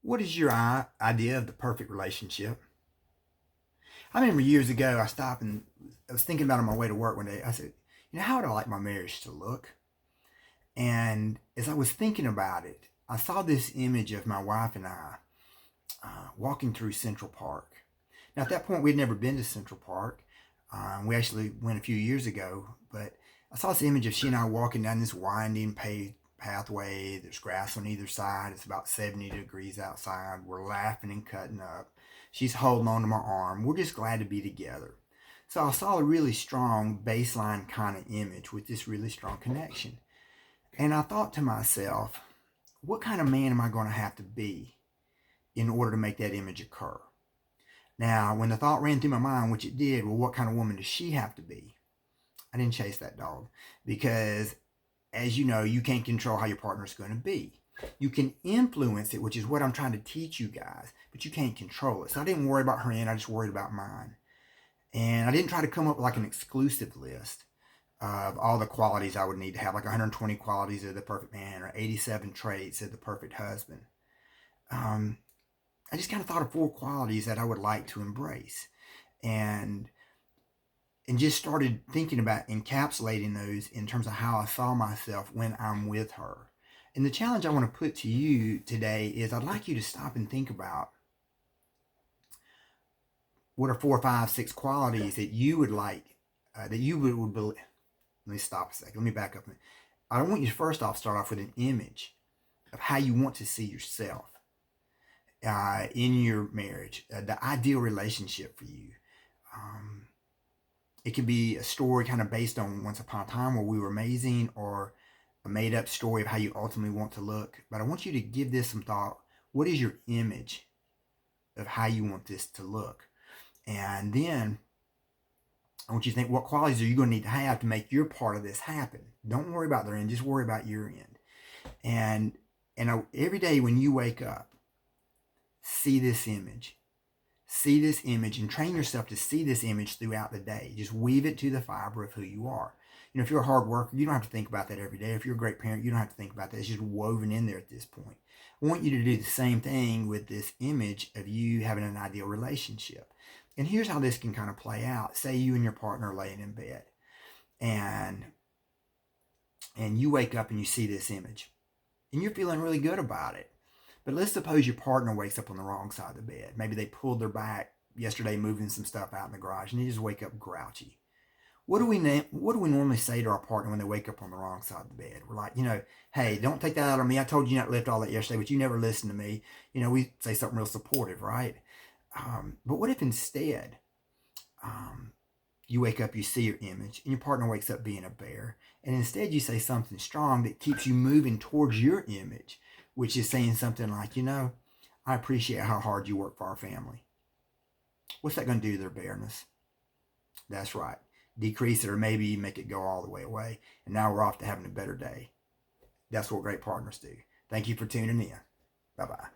What is your idea of the perfect relationship? I remember years ago, I stopped and I was thinking about it on my way to work one day. I said, how would I like my marriage to look? And as I was thinking about it, I saw this image of my wife and I walking through Central Park. Now, at that point, we'd never been to Central Park. We actually went a few years ago, but I saw this image of she and I walking down this winding paved pathway. There's grass on either side. It's about 70 degrees outside. We're laughing and cutting up. She's holding onto my arm. We're just glad to be together. So I saw a really strong baseline kind of image with this really strong connection. And I thought to myself, what kind of man am I going to have to be in order to make that image occur? Now, when the thought ran through my mind, which it did, well, what kind of woman does she have to be? I didn't chase that dog because, as you know, you can't control how your partner is going to be. You can influence it, which is what I'm trying to teach you guys, but you can't control it. So I didn't worry about her end. I just worried about mine. And I didn't try to come up with like an exclusive list of all the qualities I would need to have, like 120 qualities of the perfect man or 87 traits of the perfect husband. I just kind of thought of 4 qualities that I would like to embrace. And just started thinking about encapsulating those in terms of how I saw myself when I'm with her. And the challenge I want to put to you today is I'd like you to stop and think about what are 4, 5, 6 qualities that you would like, that you would believe. Let me stop a second. Let me back up. I want you to first off start off with an image of how you want to see yourself in your marriage, the ideal relationship for you. It could be a story kind of based on once upon a time where we were amazing, or a made up story of how you ultimately want to look. But I want you to give this some thought. What is your image of how you want this to look? And then I want you to think, what qualities are you going to need to have to make your part of this happen? Don't worry about their end, just worry about your end. And every day when you wake up, see this image. See this image and train yourself to see this image throughout the day. Just weave it to the fiber of who you are. If you're a hard worker, you don't have to think about that every day. If you're a great parent, you don't have to think about that. It's just woven in there at this point. I want you to do the same thing with this image of you having an ideal relationship. And here's how this can kind of play out. Say you and your partner are laying in bed and you wake up and you see this image and you're feeling really good about it. But let's suppose your partner wakes up on the wrong side of the bed. Maybe they pulled their back yesterday moving some stuff out in the garage and they just wake up grouchy. What do we normally say to our partner when they wake up on the wrong side of the bed? We're like, hey, don't take that out on me. I told you not to lift all that yesterday, but you never listened to me. We say something real supportive, right? But what if instead you wake up, you see your image, and your partner wakes up being a bear, and instead you say something strong that keeps you moving towards your image, which is saying something like, I appreciate how hard you work for our family. What's that going to do to their bareness? That's right. Decrease it, or maybe make it go all the way away. And now we're off to having a better day. That's what great partners do. Thank you for tuning in. Bye-bye.